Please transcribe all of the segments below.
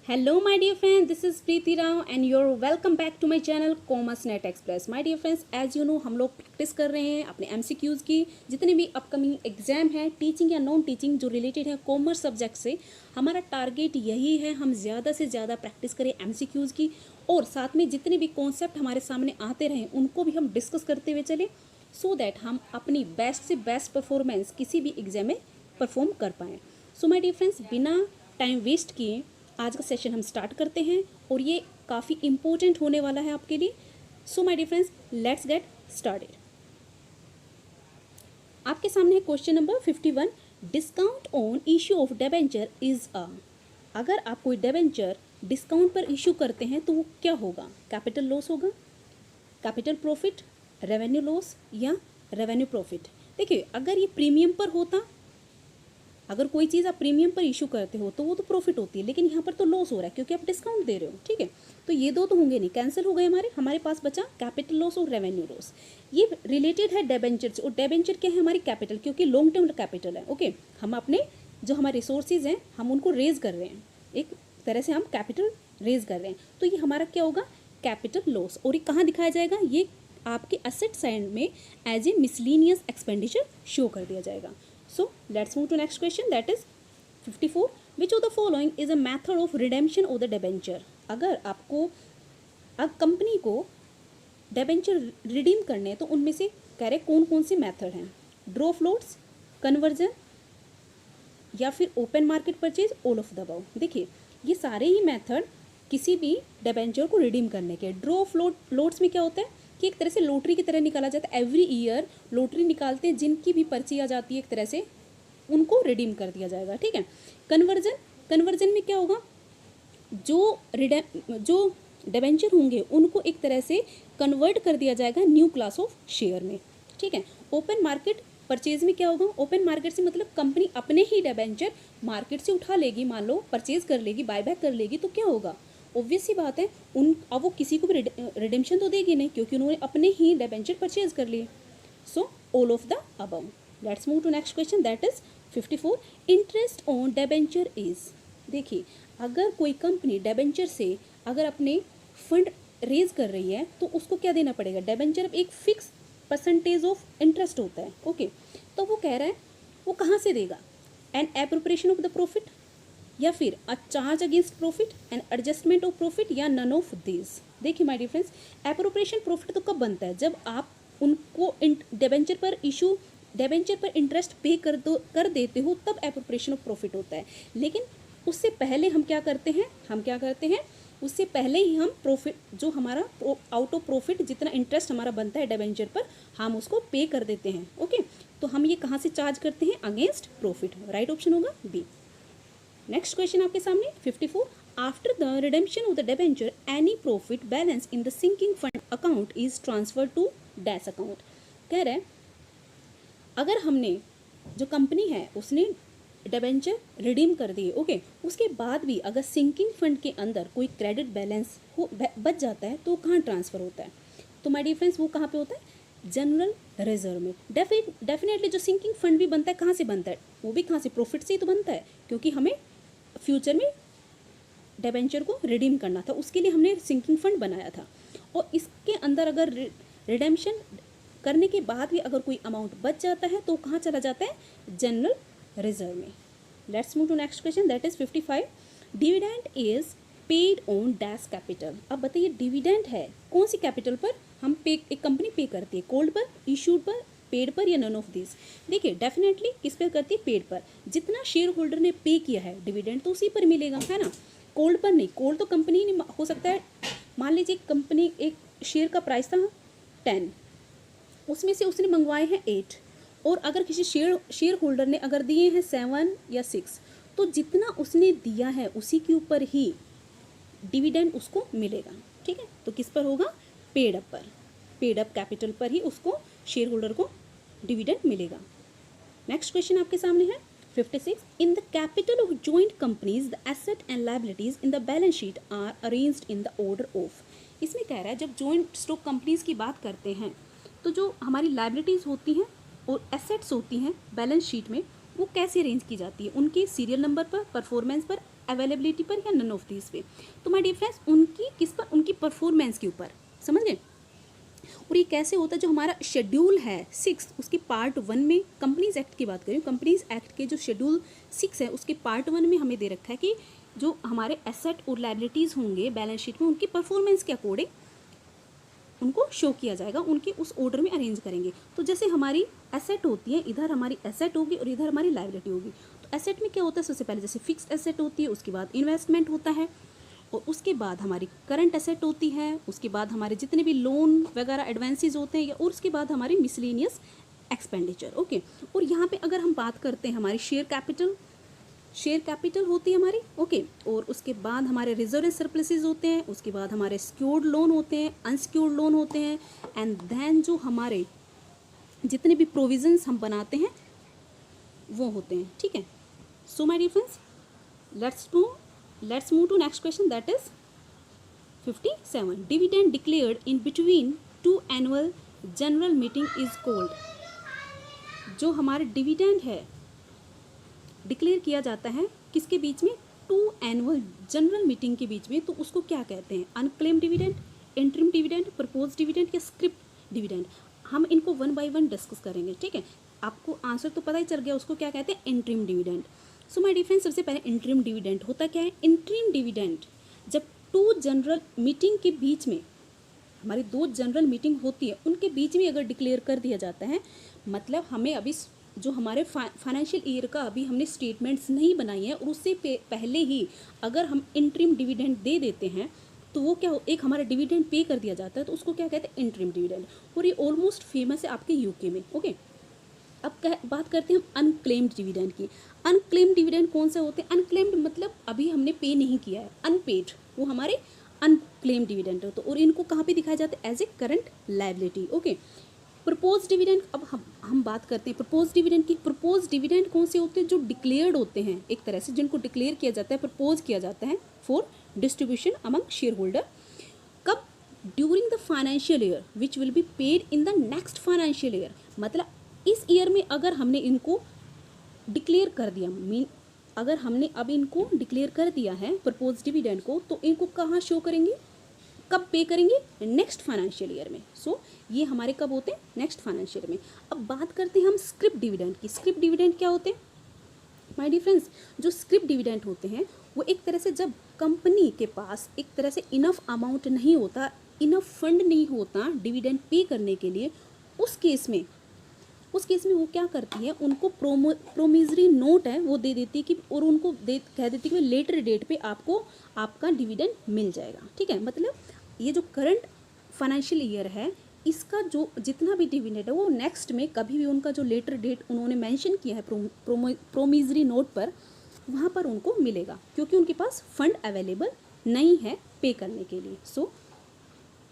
Hello my dear friends, this is Preeti Rao and you're welcome back to my channel Commerce Net Express. My dear friends, as you know हम लोग practice कर रहे हैं अपने MCQs की। जितने भी अपकमिंग एग्जाम हैं टीचिंग या नॉन टीचिंग जो रिलेटेड है कॉमर्स सब्जेक्ट से, हमारा टारगेट यही है हम ज़्यादा से ज़्यादा प्रैक्टिस करें MCQs की और साथ में जितने भी कॉन्सेप्ट हमारे सामने आते रहें उनको भी हम डिस्कस करते हुए चलें सो दैट हम अपनी बेस्ट से बेस्ट परफॉर्मेंस किसी भी एग्जाम में परफॉर्म कर पाएँ। सो माय डियर फ्रेंड्स, बिना टाइम वेस्ट किए आज का सेशन हम स्टार्ट करते हैं और ये काफ़ी इम्पोर्टेंट होने वाला है आपके लिए। So my dear friends, let's get started. आपके सामने है question number 51। Discount on issue of debenture is a. अगर आप कोई डिबेंचर डिस्काउंट पर इश्यू करते हैं तो वो क्या होगा? कैपिटल लॉस होगा, कैपिटल प्रॉफिट, रेवेन्यू लॉस या रेवेन्यू प्रॉफिट? देखिए, अगर ये प्रीमियम पर होता, अगर कोई चीज़ आप प्रीमियम पर इशू करते हो तो वो तो प्रॉफिट होती है, लेकिन यहाँ पर तो लॉस हो रहा है क्योंकि आप डिस्काउंट दे रहे हो। ठीक है, तो ये दो तो होंगे नहीं, कैंसिल हो गए हमारे पास बचा कैपिटल लॉस और रेवेन्यू लॉस। ये रिलेटेड है डेबेंचर से और डेबेंचर क्या है? हमारी कैपिटल, क्योंकि लॉन्ग टर्म कैपिटल है। ओके, हम अपने जो हमारे रिसोर्सेज हैं हम उनको रेज कर रहे हैं, एक तरह से हम कैपिटल रेज कर रहे हैं, तो ये हमारा क्या होगा? Capital loss. और ये कहाँ दिखाया जाएगा? ये आपके एसेट साइड में as a miscellaneous expenditure show कर दिया जाएगा। So let's move to next question, that is 54. Which of the following is a method of redemption of the debenture? अगर आपको कंपनी को डेबेंचर रिडीम करने हैं तो उनमें से कह रहे कौन कौन से मेथड हैं? ड्रॉ फ्लोट्स, कन्वर्जन या फिर open market purchase, all of the above. देखिए, ये सारे ही मेथड किसी भी डेबेंचर को रिडीम करने के। ड्रॉ फ्लोट्स में क्या होता है कि एक तरह से लॉटरी की तरह निकाला जाता है। एवरी ईयर लॉटरी निकालते हैं, जिनकी भी पर्ची आ जाती है एक तरह से उनको रिडीम कर दिया जाएगा। ठीक है। कन्वर्जन में क्या होगा? जो डिबेंचर होंगे उनको एक तरह से कन्वर्ट कर दिया जाएगा न्यू क्लास ऑफ शेयर में। ठीक है। ओपन मार्केट परचेज में क्या होगा? ओपन मार्केट से मतलब कंपनी अपने ही डिबेंचर मार्केट से उठा लेगी, मान लो परचेज कर लेगी, बायबैक कर लेगी, तो क्या होगा? ऑब्वियस सी बात है, अब वो किसी को भी रिडेम्पशन तो देगी नहीं क्योंकि उन्होंने अपने ही डिबेंचर परचेज कर लिए। So all of the above. Let's move to next question, that is 54। Interest on debenture is. देखिए, अगर कोई कंपनी डिबेंचर से अगर अपने फंड रेज कर रही है तो उसको क्या देना पड़ेगा? डिबेंचर एक फिक्स परसेंटेज ऑफ इंटरेस्ट होता है। ओके, तो वो कह रहा है वो कहाँ से देगा? An appropriation of the profit या फिर a charge against profit, an adjustment of profit या नन ऑफ दिस। देखिए my dear friends, appropriation profit तो कब बनता है? जब आप उनको डिबेंचर पर इंटरेस्ट पे कर देते हो, तब एप्रोप्रिएशन ऑफ प्रॉफिट होता है। लेकिन उससे पहले हम क्या करते हैं? उससे पहले ही हम प्रॉफिट, जो हमारा आउट ऑफ प्रॉफिट जितना इंटरेस्ट हमारा बनता है डिबेंचर पर, हम उसको पे कर देते हैं। ओके, तो हम ये कहाँ से चार्ज करते हैं? Against profit. राइट ऑप्शन होगा बी। नेक्स्ट क्वेश्चन आपके सामने 54। After the redemption of the debenture any profit balance in the sinking fund account is transfer to dash account. कह रहे हैं अगर हमने, जो कंपनी है उसने डिबेंचर रिडीम कर दिए, ओके, उसके बाद भी अगर सिंकिंग फंड के अंदर कोई क्रेडिट बैलेंस बच जाता है तो कहाँ ट्रांसफ़र होता है? तो माय डियर फ्रेंड्स, वो कहाँ पे होता है? जनरल रिजर्व में। डेफिनेटली जो सिंकिंग फंड भी बनता है कहाँ से बनता है? वो भी कहाँ से? प्रॉफिट से ही तो बनता है, क्योंकि हमें फ्यूचर में डिबेंचर को रिडीम करना था, उसके लिए हमने सिंकिंग फंड बनाया था। और इसके अंदर अगर रिडेम्पशन करने के बाद भी अगर कोई अमाउंट बच जाता है तो कहाँ चला जाता है? जनरल रिजर्व में। Let's move to next question, that is 55। Dividend is paid on dash capital. अब बताइए, डिविडेंड है कौन सी कैपिटल पर हम पे, एक कंपनी पे करती है? कॉल्ड पर, इशूड पर, पेड पर या नन ऑफ दिस? देखिए, डेफिनेटली किस पे करती है? पेड पर। जितना शेयर होल्डर ने पे किया है डिविडेंड तो उसी पर मिलेगा, है ना? कोल्ड पर नहीं। कोल्ड तो कंपनी ने, हो सकता है मान लीजिए कंपनी, एक शेयर का प्राइस था 10, उसमें से उसने मंगवाए हैं 8, और अगर किसी शेयर होल्डर ने अगर दिए हैं 7 या 6, तो जितना उसने दिया है उसी के ऊपर ही डिविडेंड उसको मिलेगा। ठीक है, तो किस पर होगा? पेड अप पर। पेड अप कैपिटल पर ही उसको, शेयर होल्डर को, डिविडेंड मिलेगा। नेक्स्ट क्वेश्चन आपके सामने है 56। In the capital of joint companies the asset and liabilities in the balance sheet are arranged in the order of. इसमें कह रहा है जब जॉइंट स्टॉक कंपनीज की बात करते हैं तो जो हमारी लायबिलिटीज़ होती हैं और एसेट्स होती हैं बैलेंस शीट में, वो कैसे अरेंज की जाती है? उनके सीरियल नंबर पर, परफॉर्मेंस पर, अवेलेबिलिटी पर या नन ऑफ दिस पे। तो माय डियर फ्रेंड्स उनकी किस पर, उनकी परफॉर्मेंस के ऊपर, समझ गए। और ये कैसे होता है, जो हमारा शेड्यूल है 6 उसके पार्ट 1 में, कंपनीज एक्ट की बात करें, कंपनीज एक्ट के जो शेड्यूल 6 है उसके पार्ट 1 में हमें दे रखा है कि जो हमारे एसेट और लायबिलिटीज़ होंगे बैलेंस शीट में उनकी परफॉर्मेंस के अकॉर्डिंग उनको शो किया जाएगा, उनके उस ऑर्डर में अरेंज करेंगे। तो जैसे हमारी एसेट होती है, इधर हमारी एसेट होगी और इधर हमारी लायबिलिटी होगी। तो एसेट में क्या होता है, सबसे पहले जैसे फिक्स्ड एसेट होती है, उसके बाद इन्वेस्टमेंट होता है, और उसके बाद हमारी करंट एसेट होती है, उसके बाद हमारे जितने भी लोन वगैरह एडवांसेस होते हैं, और उसके बाद हमारी मिसलेनियस एक्सपेंडिचर। ओके, और यहाँ पे अगर हम बात करते हैं हमारी शेयर कैपिटल होती है हमारी। ओके, और उसके बाद हमारे रिजर्व एंड सरप्लसेस होते हैं, उसके बाद हमारे सिक्योर्ड लोन होते हैं, अनसिक्योर्ड लोन होते हैं, एंड देन जो हमारे जितने भी प्रोविजंस हम बनाते हैं वो होते हैं। ठीक है, so my dear friends let's move to next question, that is 57. Dividend declared in between two annual general meeting is called। जो हमारे डिविडेंड है डिक्लेयर किया जाता है किसके बीच में, 2 एनुअल जनरल मीटिंग के बीच में, तो उसको क्या कहते हैं, unclaim dividend, interim dividend, propose dividend या स्क्रिप्ट डिविडेंड। हम इनको 1 बाय 1 डिस्कस करेंगे। ठीक है, आपको आंसर तो पता ही चल गया, उसको क्या कहते हैं, interim dividend. So my dear friends सबसे पहले इंटरिम डिविडेंड होता क्या है। इंटरिम डिविडेंड जब 2 जनरल मीटिंग के बीच में, हमारी 2 जनरल मीटिंग होती है उनके बीच में अगर डिक्लेयर कर दिया जाता है, मतलब हमें अभी जो हमारे फाइनेंशियल ईयर का अभी हमने स्टेटमेंट्स नहीं बनाई है और उससे पहले ही अगर हम इंटरिम डिविडेंड दे देते हैं तो वो क्या हो, एक हमारा डिविडेंड पे कर दिया जाता है, तो उसको क्या कहते हैं, इंटरिम डिविडेंड। और ये ऑलमोस्ट फेमस है आपके यूके में। ओके, अब बात करते हैं हम अनक्लेम्ड डिविडेंड की। अनक्लेम्ड डिविडेंड कौन से होते हैं, अनक्लेम्ड मतलब अभी हमने पे नहीं किया है, अनपेड, वो हमारे अनक्लेम्ड डिविडेंड होते हैं, और इनको कहाँ पे दिखाया जाता है, as a current liability. Okay, propose dividend, अब हम बात करते हैं प्रपोज डिविडेंड की। प्रपोज डिविडेंड कौन से होते हैं, जो डिक्लेयर्ड होते हैं एक तरह से, जिनको डिक्लेयर किया जाता है, प्रपोज किया जाता है for distribution among share holder. कब, during the financial year which will be paid in the next financial year, मतलब इस ईयर में अगर हमने इनको डिक्लेयर कर दिया, अगर हमने अब इनको डिक्लेयर कर दिया है प्रपोज डिविडेंड को, तो इनको कहाँ शो करेंगे, कब पे करेंगे, नेक्स्ट फाइनेंशियल ईयर में। सो ये हमारे कब होते हैं, नेक्स्ट फाइनेंशियल ईयर में। अब बात करते हैं हम स्क्रिप्ट डिविडेंड की। स्क्रिप्ट डिविडेंड क्या होते हैं माय डियर फ्रेंड्स, जो स्क्रिप्ट डिविडेंड होते हैं वो एक तरह से जब कंपनी के पास एक तरह से इनफ अमाउंट नहीं होता, इनफ फंड नहीं होता डिविडेंड पे करने के लिए, उस केस में वो क्या करती है, उनको प्रोमिजरी नोट है वो दे देती है कि, और उनको कह देती है कि लेटर डेट पे आपको आपका डिविडेंड मिल जाएगा। ठीक है, मतलब ये जो करंट फाइनेंशियल ईयर है इसका जो जितना भी डिविडेंड है वो नेक्स्ट में कभी भी उनका जो लेटर डेट उन्होंने मेंशन किया है प्रोमिजरी नोट पर, वहाँ पर उनको मिलेगा, क्योंकि उनके पास फंड अवेलेबल नहीं है पे करने के लिए। सो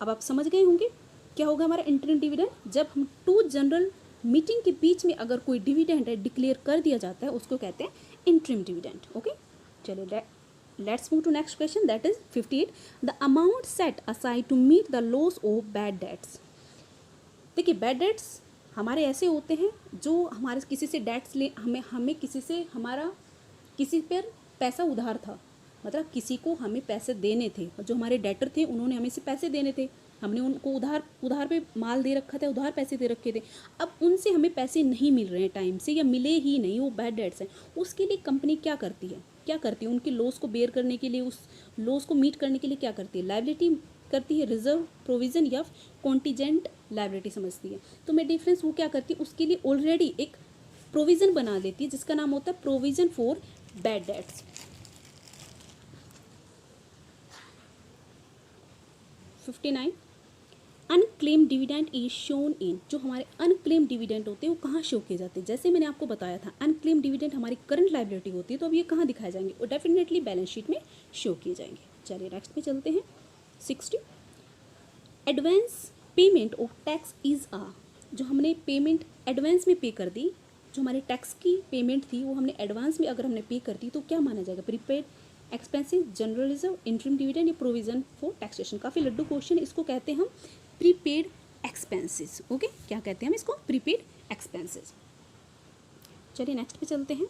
अब आप समझ गए होंगे क्या होगा हमारा इंटरिम डिविडेंड। जब हम 2 जनरल मीटिंग के बीच में अगर कोई डिविडेंड है डिक्लेयर कर दिया जाता है उसको कहते हैं इंटरिम डिविडेंड। ओके, चलिए let's move to next question, that is 58। The amount set aside to meet the loss of bad debts. देखिए, बैड डेट्स हमारे ऐसे होते हैं जो हमारे किसी से डेट्स ले, हमें किसी से हमारा किसी पर पैसा उधार था, मतलब किसी को हमें पैसे देने थे, जो हमारे डेटर थे उन्होंने हमें से पैसे देने थे, हमने उनको उधार पे माल दे रखा था, उधार पैसे दे रखे थे, अब उनसे हमें पैसे नहीं मिल रहे हैं टाइम से या मिले ही नहीं, वो बैड डेट्स हैं। उसके लिए कंपनी क्या करती है उनके लॉस को बेयर करने के लिए, उस लॉस को मीट करने के लिए क्या करती है, लायबिलिटी करती है, रिजर्व, प्रोविज़न या कॉन्टीजेंट लायबिलिटी समझती है। तो मैं डिफरेंस वो क्या करती है, उसके लिए ऑलरेडी एक प्रोविज़न बना देती है जिसका नाम होता है provision for bad debts. 59 unclaim dividend is shown in. जो हमारे अनक्लेम डिविडेंड होते हैं वो कहाँ शो किए जाते हैं, जैसे मैंने आपको बताया था अनक्लेम डिविडेंड हमारी करंट लायबिलिटी होती है, तो अब ये कहाँ दिखाए जाएंगे, और डेफिनेटली बैलेंस शीट में शो किए जाएंगे। चलिए नेक्स्ट पे चलते हैं। 60 advance payment of tax is आ। जो हमने पेमेंट एडवांस में पे कर दी, जो हमारे टैक्स की पेमेंट थी वो हमने एडवांस में अगर हमने पे कर दी तो क्या माना जाएगा, prepaid expensive, general reserve, interim dividend या प्रोविजन फॉर टैक्सेशन। काफ़ी लड्डू क्वेश्चन, इसको कहते हैं हम प्रीपेड एक्सपेंसेस। ओके, क्या कहते हैं हम इसको, प्रीपेड एक्सपेंसेस। चलिए नेक्स्ट पे चलते हैं।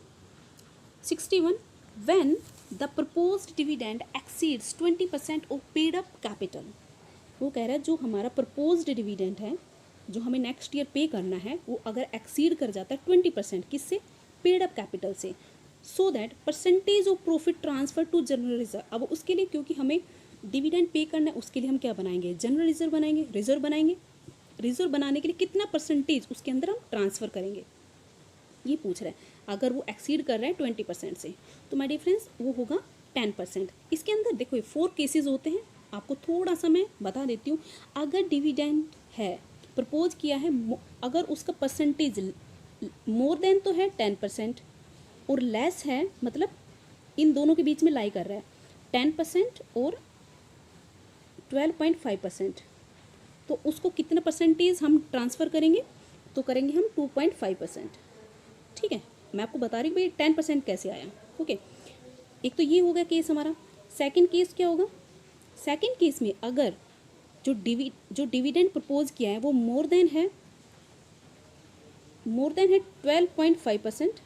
61 when the proposed dividend exceeds 20% of paid up capital. वो कह रहा है जो हमारा प्रपोज्ड डिविडेंड है जो हमें नेक्स्ट ईयर पे करना है वो अगर एक्सीड कर जाता है 20% किससे, पेड अप कैपिटल से, so that percentage of profit transfer to general reserve. अब उसके लिए क्योंकि हमें डिविडेंड पे करना है उसके लिए हम क्या बनाएंगे, जनरल रिजर्व बनाएंगे, रिजर्व बनाएंगे। रिजर्व बनाने के लिए कितना परसेंटेज उसके अंदर हम ट्रांसफ़र करेंगे ये पूछ रहा है। अगर वो एक्सीड कर रहा है 20% से तो माय डियर फ्रेंड्स वो होगा 10%। इसके अंदर देखो 4 केसेस होते हैं, आपको थोड़ा सा मैं बता देती हूँ। अगर डिविडेंड है प्रपोज किया है, अगर उसका परसेंटेज मोर देन तो है 10% और लेस है मतलब इन दोनों के बीच में लाई कर रहा है 10% और 12.5%, तो उसको कितना परसेंटेज हम ट्रांसफ़र करेंगे, तो करेंगे हम 2.5%। ठीक है, मैं आपको बता रही हूँ भाई 10% कैसे आया। ओके, एक तो ये होगा केस हमारा। सेकंड केस क्या होगा, सेकंड केस में अगर जो डिविडेंड प्रपोज किया है वो मोर देन है 12.5%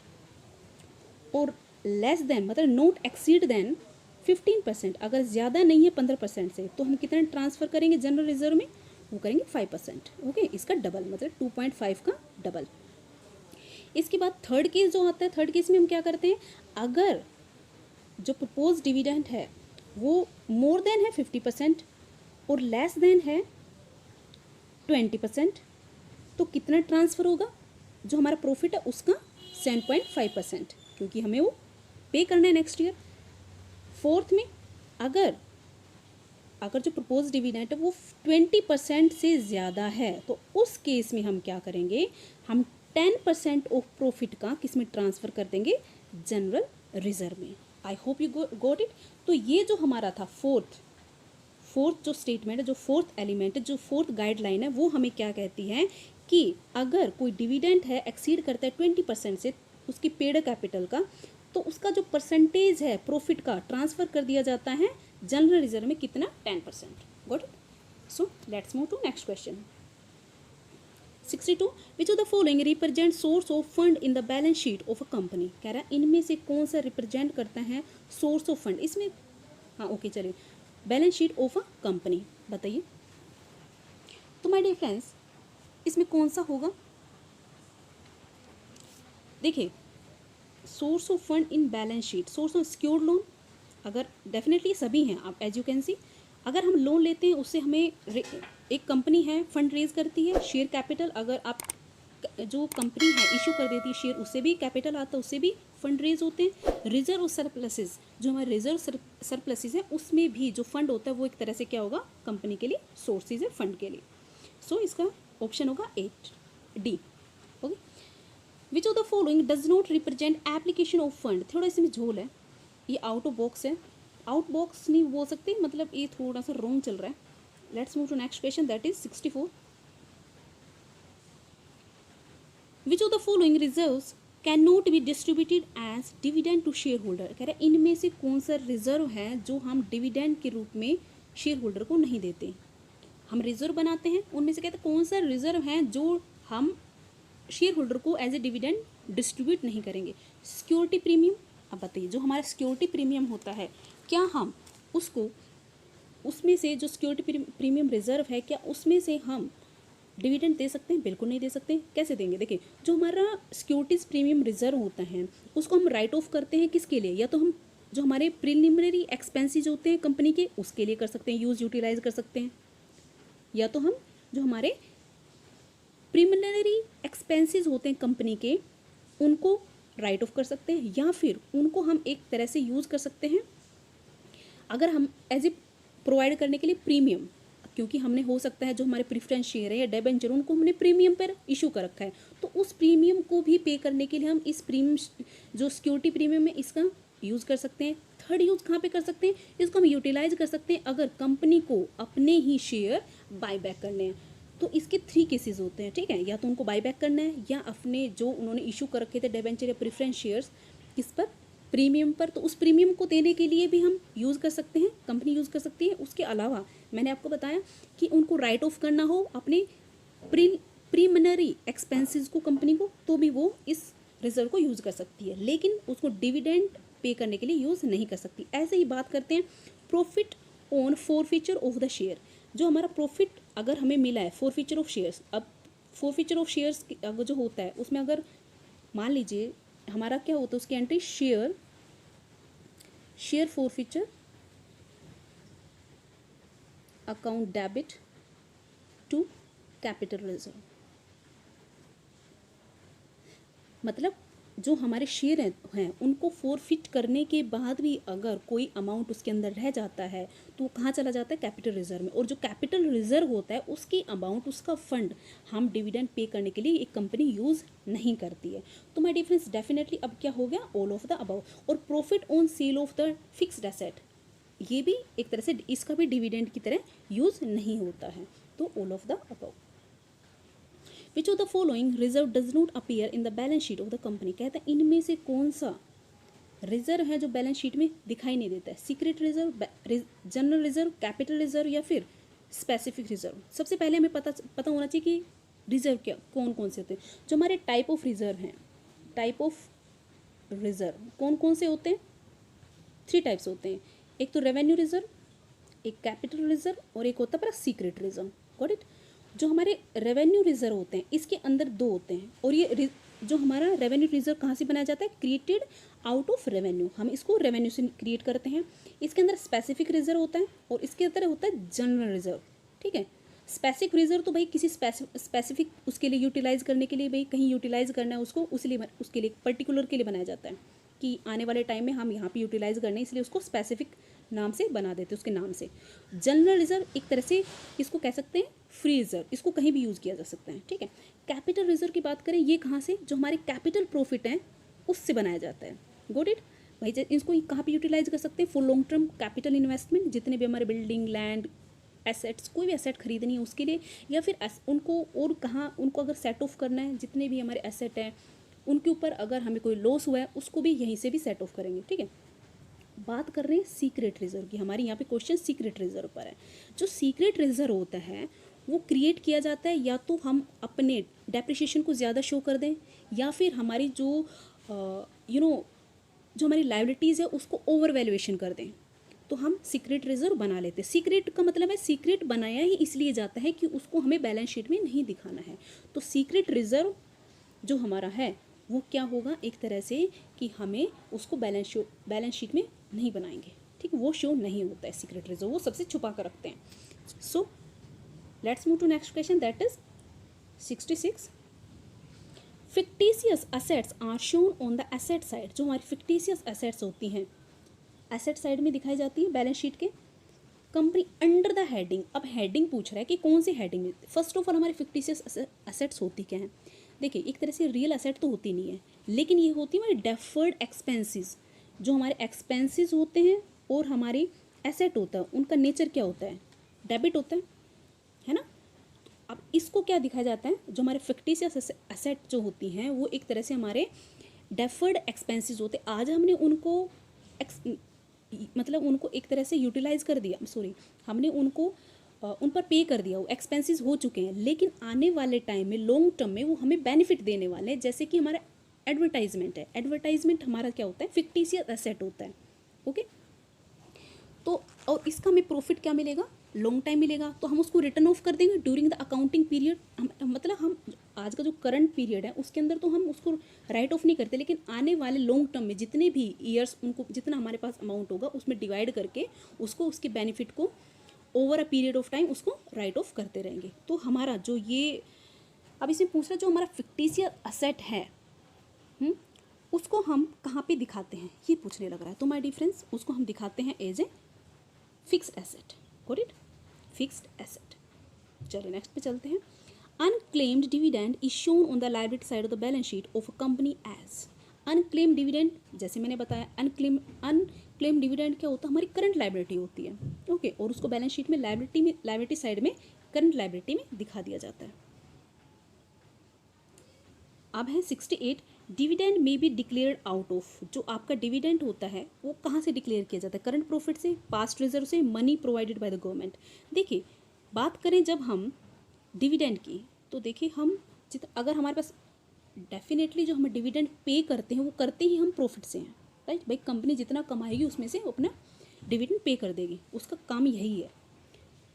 और लेस देन मतलब नॉट एक्सीड देन 15%, अगर ज़्यादा नहीं है 15% से तो हम कितना ट्रांसफ़र करेंगे जनरल रिजर्व में, वो करेंगे 5%। ओके, इसका डबल मतलब 2.5 का डबल। इसके बाद थर्ड केस जो आता है, थर्ड केस में हम क्या करते हैं, अगर जो प्रपोज डिविडेंड है वो मोर देन है 50% और लेस देन है 20%, तो कितना ट्रांसफ़र होगा, जो हमारा प्रॉफिट है उसका 7.5%, क्योंकि हमें वो पे करना है नेक्स्ट ईयर। फोर्थ में अगर जो प्रपोज डिविडेंड है वो 20% से ज़्यादा है तो उस केस में हम क्या करेंगे, हम 10% ऑफ प्रॉफिट का किस में ट्रांसफ़र कर देंगे, जनरल रिजर्व में। आई होप यू गॉट इट। तो ये जो हमारा था फोर्थ जो स्टेटमेंट है, जो फोर्थ एलिमेंट है, जो फोर्थ गाइडलाइन है, वो हमें क्या कहती है कि अगर कोई डिविडेंड है एक्सीड करता है 20% से उसकी पेड कैपिटल का, तो उसका जो परसेंटेज है प्रॉफिट का ट्रांसफ़र कर दिया जाता है जनरल रिजर्व में, कितना, 10%। Got it. So let's move to next question. 62 which of the following represent source of fund in the balance sheet of a company. कह रहा है इनमें से कौन सा रिप्रेजेंट करता है सोर्स ऑफ फंड, इसमें हाँ ओके चलिए, balance sheet of a company बताइए। तो माय डियर फ्रेंड्स इसमें कौन सा होगा, देखिए source of fund in balance sheet, source of secured loan, अगर डेफिनेटली सभी हैं आप एज यू कैन सी, अगर हम लोन लेते हैं उससे हमें एक कंपनी है फंड रेज करती है, शेयर कैपिटल, अगर आप जो कंपनी है इशू कर देती है शेयर उससे भी कैपिटल आता है, उससे भी फंड रेज होते हैं। रिजर्व सरप्लसेस, जो हमारे रिजर्व सरप्लसेस है उसमें भी जो फंड होता है वो एक तरह से क्या होगा, कंपनी के लिए सोर्सेज है फंड के लिए। सो इसका ऑप्शन होगा 8D। Okay, which of the following does not represent application of fund. थोड़ा इसमें झोल है, ये आउट ऑफ बॉक्स है, आउट बॉक्स नहीं बोल सकते, मतलब ये थोड़ा सा रॉन्ग चल रहा है। Let's move to next question that is 64। Which of the following reserves can not be distributed as dividend to share holder. कह रहे हैं इनमें से कौन सा रिजर्व है जो हम डिविडेंड के रूप में शेयर होल्डर को नहीं देते। हम रिजर्व बनाते हैं, उनमें से कहते हैं कौन सा रिजर्व है जो हम शेयर होल्डर को एज ए डिविडेंड डिस्ट्रीब्यूट नहीं करेंगे। सिक्योरिटी प्रीमियम, अब बताइए जो हमारा सिक्योरिटी प्रीमियम होता है क्या हम उसको, उसमें से जो सिक्योरिटी प्रीमियम रिजर्व है क्या उसमें से हम डिविडेंड दे सकते हैं, बिल्कुल नहीं दे सकते। कैसे देंगे, देखिए जो हमारा सिक्योरिटीज़ प्रीमियम रिजर्व होता है उसको हम राइट ऑफ करते हैं किसके लिए, या तो हम जो हमारे प्रिलिमिनरी एक्सपेंसेस होते हैं कंपनी के उसके लिए कर सकते हैं, यूज़ यूटिलाइज कर सकते हैं, या तो हम जो हमारे प्रिलिमिनरी एक्सपेंसेस होते हैं कंपनी के उनको राइट ऑफ कर सकते हैं, या फिर उनको हम एक तरह से यूज़ कर सकते हैं अगर हम एज ए प्रोवाइड करने के लिए प्रीमियम, क्योंकि हमने हो सकता है जो हमारे प्रेफरेंस शेयर है या डिबेंचर उनको हमने प्रीमियम पर इशू कर रखा है, तो उस प्रीमियम को भी पे करने के लिए हम इस प्रीमियम जो सिक्योरिटी प्रीमियम है इसका यूज़ कर सकते हैं। थर्ड यूज़ कहाँ पे कर सकते हैं, इसको हम यूटिलाइज कर सकते हैं अगर कंपनी को अपने ही शेयर बाय बैक करने हैं। तो इसके 3 केसेस होते हैं, ठीक है, या तो उनको बाय बैक करना है या अपने जो उन्होंने इशू कर रखे थे डिबेंचर या प्रेफरेंस शेयर्स किस पर, प्रीमियम पर, तो उस प्रीमियम को देने के लिए भी हम यूज़ कर सकते हैं, कंपनी यूज़ कर सकती है। उसके अलावा मैंने आपको बताया कि उनको राइट ऑफ करना हो अपने प्रीलिमिनरी एक्सपेंसेस को कंपनी को, तो भी वो इस रिजर्व को यूज़ कर सकती है, लेकिन उसको डिविडेंड पे करने के लिए यूज़ नहीं कर सकती। ऐसे ही बात करते हैं profit on forfeiture of the share. जो हमारा प्रॉफिट अगर हमें मिला है फॉरफीचर ऑफ शेयर्स, अब फॉरफीचर ऑफ शेयर्स अगर जो होता है उसमें अगर मान लीजिए हमारा क्या होता है उसकी entry share forfeiture account debit to capital reserve. मतलब जो हमारे शेयर हैं उनको फोरफिट करने के बाद भी अगर कोई अमाउंट उसके अंदर रह जाता है तो वो कहाँ चला जाता है, कैपिटल रिजर्व में। और जो कैपिटल रिजर्व होता है उसकी अमाउंट, उसका फंड हम डिविडेंड पे करने के लिए एक कंपनी यूज़ नहीं करती है। तो माय डिफरेंस डेफिनेटली अब क्या हो गया, ऑल ऑफ द अबव। और profit on sale of the fixed asset, ये भी एक तरह से इसका भी डिविडेंड की तरह यूज़ नहीं होता है। तो all of the above. Which of the following reserve does not appear in the balance sheet of the company. कहता है इनमें से कौन सा रिजर्व है जो बैलेंस शीट में दिखाई नहीं देता है। Secret reserve, general reserve, capital reserve या फिर स्पेसिफिक रिजर्व। सबसे पहले हमें पता होना चाहिए कि रिजर्व क्या कौन कौन से होते हैं। जो हमारे टाइप ऑफ रिजर्व हैं, टाइप ऑफ रिजर्व कौन कौन से होते हैं, 3 टाइप्स होते हैं। एक तो रेवेन्यू रिजर्व, एक कैपिटल रिजर्व और एक होता है सीक्रेट रिजर्व। Got it. जो हमारे रेवेन्यू रिजर्व होते हैं इसके अंदर 2 होते हैं। और ये जो हमारा रेवेन्यू रिजर्व कहाँ से बनाया जाता है, क्रिएटेड आउट ऑफ रेवेन्यू, हम इसको रेवेन्यू से क्रिएट करते हैं। इसके अंदर स्पेसिफिक रिजर्व होता है और इसके अंदर होता है जनरल रिजर्व। ठीक है। स्पेसिफिक रिजर्व तो भाई किसी स्पेसिफिक उसके लिए यूटिलाइज करने के लिए, भाई कहीं यूटिलाइज करना है उसको, उसके लिए पर्टिकुलर के लिए बनाया जाता है कि आने वाले टाइम में हम यहाँ पे यूटिलाइज करना है, इसलिए उसको स्पेसिफिक नाम से बना देते हैं, उसके नाम से। जनरल रिजर्व एक तरह से इसको कह सकते हैं फ्री रिजर्व, इसको कहीं भी यूज़ किया जा सकता है। ठीक है। कैपिटल रिजर्व की बात करें, ये कहाँ से, जो हमारे कैपिटल प्रॉफिट हैं उससे बनाया जाता है। Got it. भाई इसको कहाँ पे यूटिलाइज कर सकते हैं, for long term capital investment, जितने भी हमारे बिल्डिंग, लैंड, एसेट्स, कोई भी एसेट खरीदनी है उसके लिए, या फिर उनको और कहाँ उनको अगर सेट ऑफ करना है, जितने भी हमारे एसेट हैं उनके ऊपर अगर हमें कोई लॉस हुआ है उसको भी यहीं से भी सेट ऑफ करेंगे। ठीक है। बात कर रहे हैं सीक्रेट रिजर्व की, हमारी यहाँ पे क्वेश्चन सीक्रेट रिजर्व पर है। जो सीक्रेट रिजर्व होता है वो क्रिएट किया जाता है या तो हम अपने डेप्रिसिएशन को ज़्यादा शो कर दें, या फिर हमारी जो जो हमारी लायबिलिटीज़ है उसको ओवर वैल्यूएशन कर दें, तो हम सीक्रेट रिजर्व बना लेते हैं। सीक्रेट का मतलब है सीक्रेट बनाया ही इसलिए जाता है कि उसको हमें बैलेंस शीट में नहीं दिखाना है। तो सीक्रेट रिजर्व जो हमारा है वो क्या होगा, एक तरह से कि हमें उसको बैलेंस शीट में नहीं बनाएंगे। ठीक है, वो शो नहीं होता है सीक्रेट रिजर्व, वो सबसे छुपा कर रखते हैं। So let's move to next question, that is 66। Fictitious assets are shown on the asset side. जो हमारी फिक्टिशियस एसेट्स होती हैं एसेट साइड में दिखाई जाती है बैलेंस शीट के। कंपनी अंडर द हेडिंग, अब हेडिंग पूछ रहा है कि कौन सी हेडिंग में। फर्स्ट ऑफ ऑल हमारी फिक्टिशियस एसेट्स होती क्या है, देखिए एक तरह से रियल एसेट तो होती नहीं है, लेकिन ये होती है हमारी डेफर्ड एक्सपेंसेस। जो हमारे एक्सपेंसेस होते हैं और हमारी एसेट होता है उनका नेचर क्या होता है, डेबिट होता है ना। अब इसको क्या दिखाया जाता है, जो हमारे फिक्टिशियस एसेट जो होती हैं वो एक तरह से हमारे डेफर्ड एक्सपेंसेस होते हैं। आज हमने उनको मतलब उनको एक तरह से यूटिलाइज कर दिया, सॉरी हमने उनको उन पर पे कर दिया, वो एक्सपेंसेस हो चुके हैं, लेकिन आने वाले टाइम में लॉन्ग टर्म में वो हमें बेनिफिट देने वाले हैं। जैसे कि हमारा एडवर्टाइजमेंट है, एडवर्टाइजमेंट हमारा क्या होता है, फिक्टिशियस एसेट होता है। ओके, तो और इसका हमें प्रॉफिट क्या मिलेगा, लॉन्ग टाइम मिलेगा, तो हम उसको रिटर्न ऑफ कर देंगे ड्यूरिंग द अकाउंटिंग पीरियड। मतलब हम आज का जो करंट पीरियड है उसके अंदर तो हम उसको राइट ऑफ नहीं करते, लेकिन आने वाले लॉन्ग टर्म में जितने भी ईयर्स उनको जितना हमारे पास अमाउंट होगा उसमें डिवाइड करके उसको उसके बेनिफिट को over a period of time उसको राइट ऑफ करते रहेंगे। तो हमारा जो ये अब इसमें पूछ रहा है जो हमारा फिक्टिशियस एसेट है उसको हम कहाँ पे दिखाते हैं, ये पूछने लग रहा है। तो माय डिफरेंस उसको हम दिखाते हैं as a fixed asset. Got it, fixed asset. चलिए नेक्स्ट पे चलते हैं। Unclaimed dividend is shown on the liability side of the balance sheet of a company as. Unclaimed dividend, जैसे मैंने बताया अनक्लेम डिविडेंड क्या होता है, हमारी करंट लायबिलिटी होती है। ओके, और उसको बैलेंस शीट में लायबिलिटी साइड में करंट लायबिलिटी में दिखा दिया जाता है। अब है 68। डिविडेंड में बी डिक्लेयर्ड आउट ऑफ। जो आपका डिविडेंड होता है वो कहाँ से डिक्लेयर किया जाता है, करंट प्रॉफिट से, पास्ट रिजर्व से, money provided by the government. देखिए बात करें जब हम डिविडेंड की, तो देखिए हम अगर हमारे पास डेफिनेटली जो हम डिविडेंड पे करते हैं वो करते ही हम प्रॉफिट से हैं, है भाई कंपनी जितना कमाएगी उसमें से अपना डिविडेंड पे कर देगी, उसका काम यही है।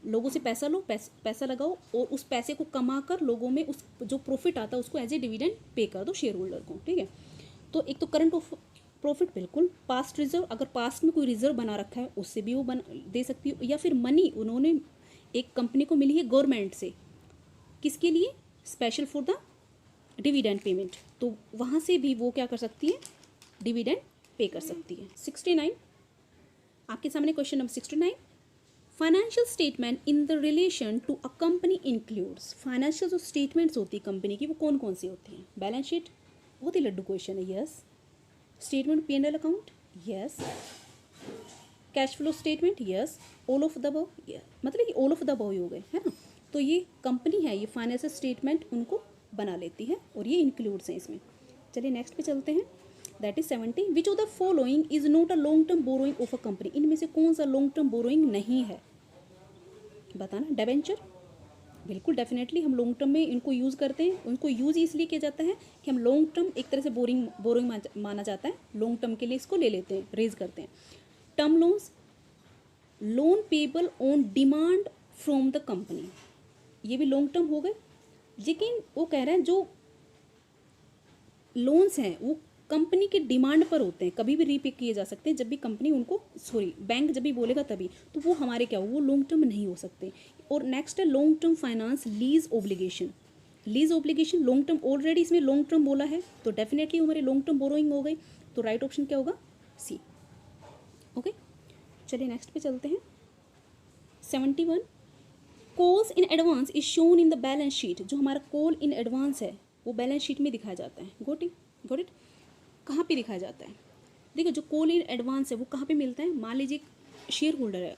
लोगों से पैसा लो, पैसा लगाओ और उस पैसे को कमा कर लोगों में उस जो प्रॉफिट आता है उसको एज ए डिविडेंड पे कर दो शेयर होल्डर को, ठीक है। तो एक तो करंट प्रॉफिट बिल्कुल, पास्ट रिजर्व, अगर पास्ट में कोई रिजर्व बना रखा है उससे भी वो दे सकती हो, या फिर मनी उन्होंने एक कंपनी को मिली है गवर्नमेंट से, किसके लिए, special for the dividend payment, तो वहाँ से भी वो क्या कर सकती है, डिविडेंड पे कर सकती है। 69 आपके सामने question number 69, financial statement in the relation to a company includes, financial जो स्टेटमेंट्स होती है कंपनी की वो कौन कौन सी होती हैं, बैलेंस शीट, बहुत ही लड्डू क्वेश्चन है, yes. Statement P&L account, yes. Cash flow statement, yes. All of the above, मतलब कि ऑल ऑफ द अबव ही हो गए, है ना। तो ये कंपनी है, ये फाइनेंशियल स्टेटमेंट उनको बना लेती है और ये इंक्लूड्स हैं इसमें। चलिए नेक्स्ट पे चलते हैं, that is 70, which of the following is not a long term borrowing of a company, इनमें से कौन सा लॉन्ग टर्म बोरोइंग नहीं है, बताना। डिबेंचर, बिल्कुल डेफिनेटली हम लॉन्ग टर्म में इनको यूज़ करते हैं, उनको यूज़ इसलिए किया जाता है कि हम लॉन्ग टर्म एक तरह से बोरिंग माना जाता है, लॉन्ग टर्म के लिए इसको ले लेते हैं, रेज करते हैं। Term loans, loan payable on demand from the company, ये भी लॉन्ग टर्म हो गए, लेकिन वो कह रहे हैं जो लोन्स हैं वो कंपनी के डिमांड पर होते हैं, कभी भी रीपे किए जा सकते हैं जब भी कंपनी उनको, सॉरी बैंक जब भी बोलेगा तभी, तो वो हमारे क्या वो लॉन्ग टर्म नहीं हो सकते। और नेक्स्ट है long term finance lease obligation, lease obligation long term, already इसमें लॉन्ग टर्म बोला है तो डेफिनेटली हमारी लॉन्ग टर्म बोरोइंग हो गई, तो राइट ऑप्शन क्या होगा, सी। ओके, चलिए नेक्स्ट पे चलते हैं। 71, calls in advance is shown in the balance sheet, जो हमारा कॉल इन एडवांस है वो बैलेंस शीट में दिखाया जाता है, गॉट इट, कहाँ पे दिखाया जाता है, देखो जो कॉल इन एडवांस है वो कहाँ पे मिलता है, मान लीजिए शेयर होल्डर है,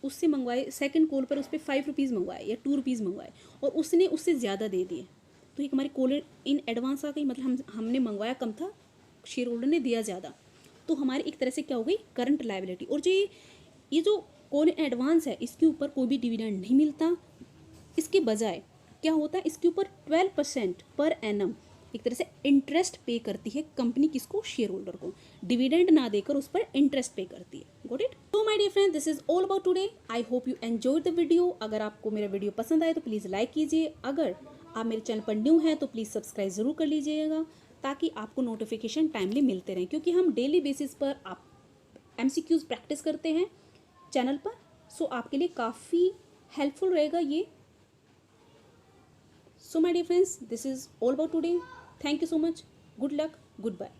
उससे मंगवाए सेकंड कॉल पर उस पर 5 रुपीज़ मंगवाए या 2 रुपीज़ मंगवाए और उसने उससे ज़्यादा दे दिए, तो एक हमारी कॉल इन एडवांस आ गई, मतलब हमने मंगवाया कम था, शेयर होल्डर ने दिया ज़्यादा, तो हमारी एक तरह से क्या हो गई, करंट लायबिलिटी। और जो ये जो कॉल इन एडवांस है इसके ऊपर कोई भी डिविडेंड नहीं मिलता, इसके बजाय क्या होता है, इसके ऊपर 12% पर एनम एक तरह से इंटरेस्ट पे करती है कंपनी, किसको, शेयर होल्डर को, डिविडेंड ना देकर उस पर इंटरेस्ट पे करती है, गॉट इट। तो my dear friend, this is all about today, I hope you enjoyed the video. अगर आपको मेरा वीडियो पसंद आए तो प्लीज़ लाइक कीजिए, अगर आप मेरे चैनल पर न्यू हैं तो प्लीज़ सब्सक्राइब ज़रूर कर लीजिएगा ताकि आपको नोटिफिकेशन टाइमली मिलते रहें, क्योंकि हम डेली बेसिस पर आप MCQs प्रैक्टिस करते हैं चैनल पर, सो आपके लिए काफ़ी हेल्पफुल रहेगा ये। So my dear friends, this is all about today. Thank you so much. Good luck. Goodbye.